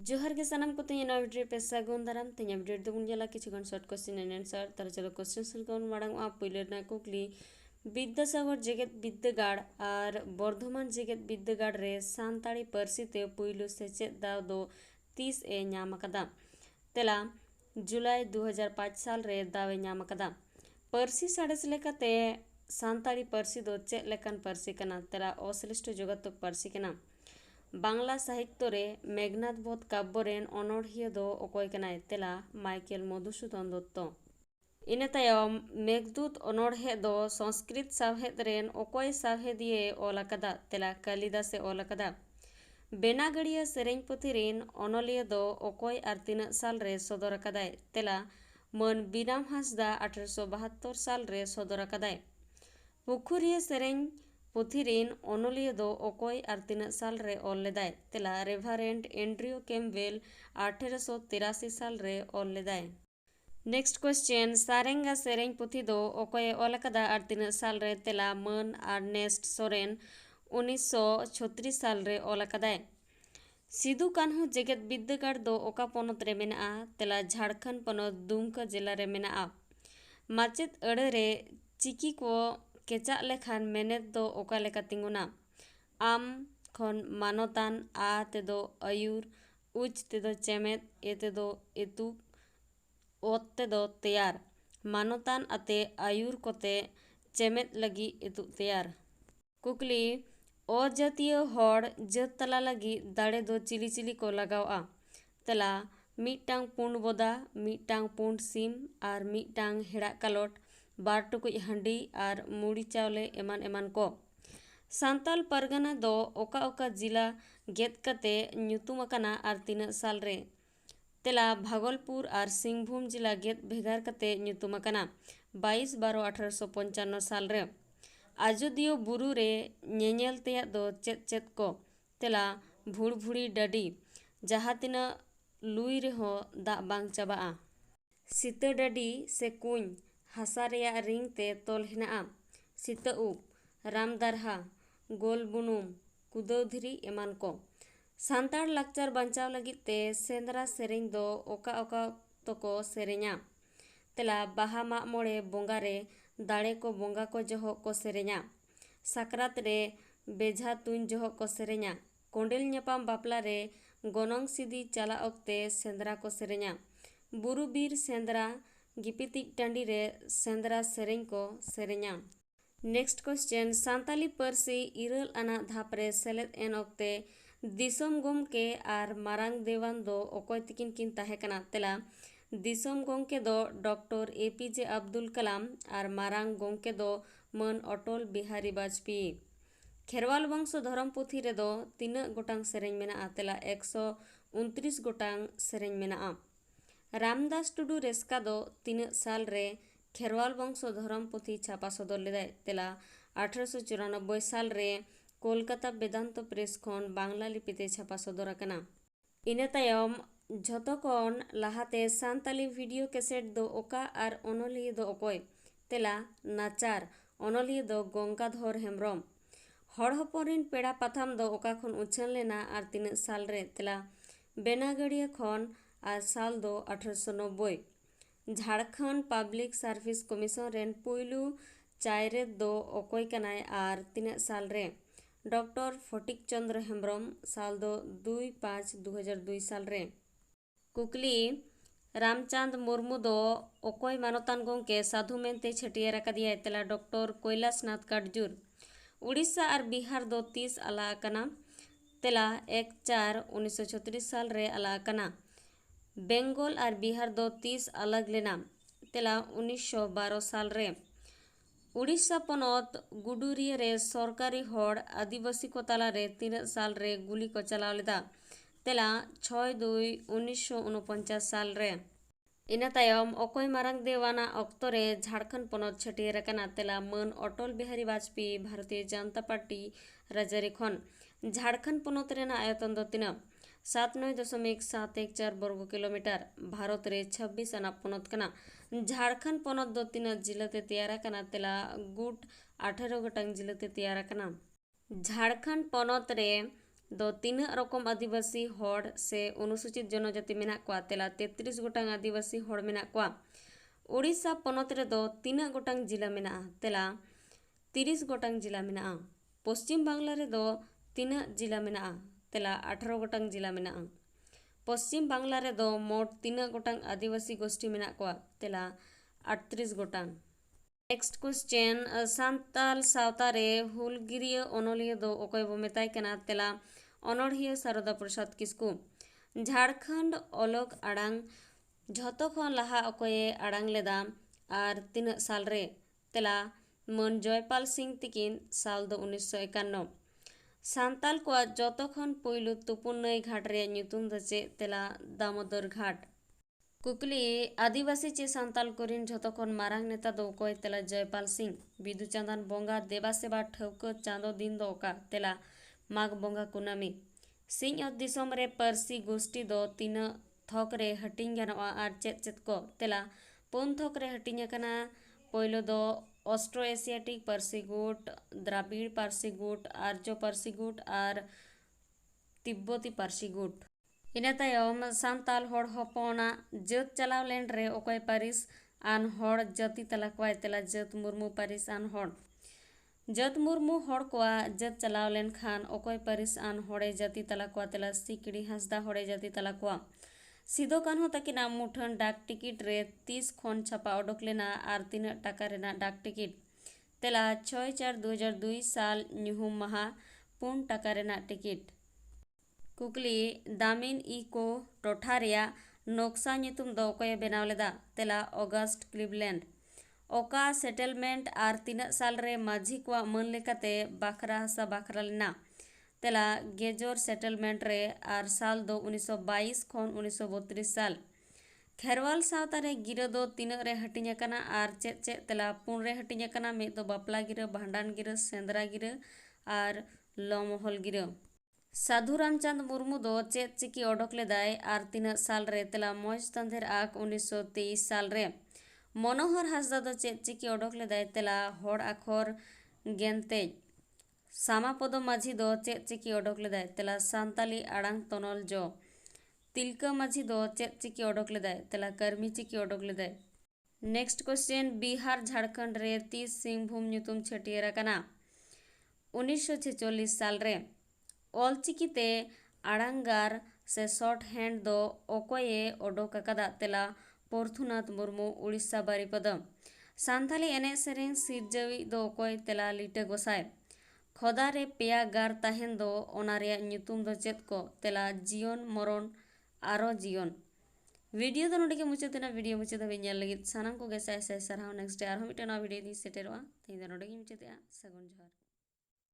जोहर के सनम को तीन वीडियो पे सागुन दाराम तीन वीडियो दून जला किछुगान शॉर्ट क्वेश्चन एंड आंसर तार चलो क्वेश्चन सन को मांग आप पहले ना कुकली विद्यासागर जेगेत विद्यागाड़ और बर्धमान जेगेत विद्यागाड़ रे सानताड़ी पारसी ते पुइलु सेचेद दाव दो 30 ए ᱧᱟᱢ ᱟᱠᱟᱫᱟ तेला जुलाई 2005 साल रे दावे ᱧᱟᱢ ᱟᱠᱟᱫᱟ पारसी साड़ेस लेकाते सानताड़ी पारसी दो चेद लेकान पारसी कना तेला अश्रेष्ठ जोगातक पारसी कना बांग्ला साहित्य रे मेघनाथ बोध काव्यरेन अनोढ़िया दो अकय कनाय तेला माइकेल मधुसूदन दत्त इना तायम मेघदूत अनोढ़े दो संस्कृत सावहेद रेन अकय सावहेदिये ऑल अकादा तेला कालिदासे ऑल अकादा बेनागड़िया सेरेñ पुथि रेन अनलिया दो अकय आर तीना साल रे सदर अकादाय तेला मन बिराम हांसदा 1872 साल रे सदर अकादाय पुखुरिया सेरेñ पुथि रेन अनलिया दो अकय आर तीना साल रे ऑल लेदाय तेला रेभारेंट एंड्रियो कैम्पबेल 1883 साल रे ऑल लेदाय। नेक्स्ट क्वेश्चन सारेंगा सेरेñ पुथि दो अकय ऑल अकादा आर तीना साल रे तेला मन आर्नेस्ट सोरेन 1936 साल रे ऑल अकादाय। सिदु कान्हू जेगेत विद्यागाड़ दो ओका पोनत रे मेनाआ तेला झारखंड पोनत दुमका जिला रे मेनाआ माचेद अड़े रे चिकी को केचा लेखान मेनेद दो ओका लेका तिंगुना आम खन मानतान आ तेदो आयुर उच तेदो चेमेद ए तेदो एतु ओत तेदो तैयार मानतान अते आयुर कोते चेमेद लगी एतु तैयार कुकली अजातीय हड़ जात तला लगी दाड़े दो चिली चिली को लगावा तेला मिटांग पुंड बोदा मिटांग पुंड सीम और मिटांग हेड़ा कालोट बार टुकुज हांडी और मुड़ी चावले एमान एमान को सांताल परगना दो ओका ओका जिला गेद कते ᱧᱩᱛᱩᱢ अकाना और तीना साल रे तेला भागलपुर और सिंहभूम जिला गेद भेगार कते ᱧᱩᱛᱩᱢ अकाना 22/12/1855 साल रे आजोदियो बुरु रे ñेñेल तेया दो चेद चेद को तेला भुड़भुड़ी डाडी जहाँ तीना लुई रे हो दा बांग चाबाआ सीता डाडी से कुñ हासा रेया रिंग ते तोल हेनाआ सीता उब राम दारहा गोल बुनुम कुदौ धिरी एमान को सांताड़ लाकचार बांचाव लगी ते सेंद्रा सेरेñ दो ओका ओका तको सेरेñा तेला बाहा माग मोड़े बोंगा रे दाड़े को बोंगा को जोहो को सेरेñा साकरात रे बेझा तुñ जोहो को सेरेñा कोंडेल ñापाम बापला रे गोनोंग सिदी चला ओक्ते सेंद्रा को सेरेñा बुरु बीर सेंद्रा गिपिति टांडी रे सेंद्रा सेरेñ को सेरेñा। नेक्स्ट क्वेश्चन सांताली पारसी इरल आना धाप रे सेलेद एन ओक्ते दिसोम गोमके आर मारांग देवान दो अकय तिकिन किन ताहे कना तेला दिसोम गोमके दो डॉक्टर एपीजे अब्दुल कलाम और मारांग गोमके दो मन अटल बिहारी वाजपेयी खेरवाल वंश धरम पुथि रे दो तीना गोटांग सेरेñ मेनाआ तेला 129 गोटांग सेरेñ मेनाआ रामदास टुडू रेस्का दो तीना साल रे खेरवाल वंश धरम पुथि छापा सदर लेदाय तेला 1894 साल रे कोलकाता वेदांत प्रेस खन बांग्ला लिपिते छापा सदर अकाना इना तायम झतो कौन लाहाते सांताली वीडियो कैसेट दो ओका आर अनलिया दो अकय तेला नाचार अनलिया दो गंगाधर हेम्ब्रम हड़ हपन रिन पेड़ा पाथाम दो ओका खन उछान लेना आर तीना साल रे तेला बेनागड़िया खन आर साल दो 1890 झारखंड पब्लिक सर्विस कमीशन रेन पुइलू चायरेद दो अकय कनाय आर तीना साल रे डॉक्टर फटिक चंद्र हेम्ब्रम साल दो 2/5/2002 साल रे कुकली रामचांद मुर्मू दो अकय मानतान गोंके साधु मेनते छटियार अकादिया तेला डॉक्टर कैलाशनाथ काटजूर उड़ीसा और बिहार दो 30 आला अकाना तेला 1/4/1936 साल रे आला अकाना बेंगल और बिहार दो 30 अलग लेना तेला 1912 साल रे उड़ीसा पनत गुडुरिया रे सरकारी हड़ आदिवासी को ताला रे 3 साल रे गुली को चलाव लेदा तेला 6/2/1949 साल रे इना तायम अकय मारांग देवाना अक्तो रे झारखंड पनत छटियार अकाना तेला मन अटल बिहारी वाजपेयी भारतीय जनता पार्टी राजारी खन झारखंड पनत रेना आयतन दो 79.714 वर्ग किलोमीटर भारत रे 26 आना पनत कना झारखंड पनत दो 3 जिलाते तैयार कना तेला गुट 18 गोटांग जिलाते तैयार कना झारखंड पनत रे दो तीना रकम आदिवासी हड़ से अनुसूचित जनजाति मेना कोआ तेला 33 गोटांग आदिवासी हड़ मेना कोआ। उड़ीसा पनत रे दो तीना गोटांग जिला मेना तेला 30 गोटांग जिला मेना। पश्चिम बांग्ला रे दो तीना जिला मेना तेला 18 गोटांग जिला मेना। पश्चिम बांग्ला रे दो मोट तीना गोटांग आदिवासी गोष्ठी मेना कोआ तेला 38 गोटांग। नेक्स्ट क्वेश्चन सान्ताल सावता रे हुलगिरिया अनोलिया दो ओकय बो मेताय कना तेला अनोढ़िया शारदा प्रसाद किस्कू। झारखंड अलग आड़ांग झतो खन लाहा ओकये आड़ांग लेदा आर तीना साल रे तेला मन जयपाल सिंह तिकिन साल दो 1951। सान्ताल को जतो खन पोइलु तुपुन नई घाट रे ᱧᱩᱛᱩᱢ ᱫᱚ ᱪᱮᱫ तेला दामोदर घाट। कुकली आदिवासी चे सान्ताल कोरिन झतो खन मारांग नेता दो ओकय तेला जयपाल सिंह। बिदु चांदान बोंगा देवा सेवा ठौका चांदो दिन दो ओका तेला माघ बोंगा कुनामी। सिंह अत दिसोम रे पारसी गोष्ठी दो तीना थोक रे हटिंग गानोआ आर चेत चेत को तेला पुन थोक रे हटिंग आकना। पहलो दो ऑस्ट्रो एशियाटिक पारसी गुट, द्राविड़ पारसी गुट, आर्य पारसी गुट और तिब्बती पारसी गुट। इना तायम सान्ताल हड़ हपना जात चलाव लेन रे ओकय पारिस आन हड़ जाति तला कोय तेला जात मुर्मू पारिस आन हड़। जात मुर्मू हड़ कोआ जात चलाव लेन खान ओकय पारिस आन हड़े जाति तला कोआ तेला सिकड़ी हांसदा हड़े जाति तला कोआ। सिदो कान्हो तकिना मुठन डाक टिकिट रे 30 खन छापा ओडोक लेना आर तीना टाका रेना डाक टिकिट तेला 6/4/2002 साल ᱧᱩᱦᱩᱢ माहा 4 टाका रेना टिकिट। कुकली दामिन इको टोठा रेया नक्शा ᱧᱩᱛᱩᱢ दो ओकय बेनाव लेदा तेला ऑगस्ट क्लिवलैंड। ओका सेटलमेंट आर तीना साल रे माझी कोआ मन लेकाते बाखरा हसा बाखरा लेना तेला गेजोर सेटलमेंट रे आर साल दो 1922 खन 1932 साल। खेरवाल सावता रे गिरा दो तीना रे हटिंग आकना आर चेत चेत तेला 4 रे हटिंग आकना। मेद दो बापला गिरा, भांडान गिरा, सेंद्रा गिरा आर लमहल गिरा। साधु रामचंद मुर्मू दो चेत चिकी ओडोक लेदाय आर तीना साल रे तेला मौज तंधेर आक 1923 साल रे। मनोहर हांसदा दो चेत चिकी ओडोक लेदाय तेला हड़ आखर गेंतेज। सामापद माझी दो चेत चिकी ओडोक लेदाय तेला सान्ताली आड़ांग तनल जो। तिलका माझी दो चेत चिकी ओडोक लेदाय तेला कर्मी चिकी ओडोक लेदाय। नेक्स्ट क्वेश्चन बिहार झारखंड रे 30 सिंहभूम ᱧᱩᱛᱩᱢ छटियर आकना 1946 साल रे। ऑलचिकीते आड़ांगार से शॉर्ट हैंड दो ओकये ओडोक आकादा तेला पर्थुनाथ मुर्मू उड़ीसा बारिपद। सान्थाली एने सेरेंग सिरजवी दो ओकय तेला लिटा गोसाय। खोदा रे पेया गार ताहेन दो ओना रेया ᱧᱩᱛᱩᱢ दो चेत को तेला जीवन मरण आरो जीवन। वीडियो दो नोडे के मुचादेना। वीडियो मुचाद हाबी नेल लगित सानाम को गे साय साय सारहाव। नेक्स्ट डे आरहो मिटे नवा वीडियो दी सेटेरोआ। तेहें दो नोडे गे मुचादेआ। सागुन जोहार।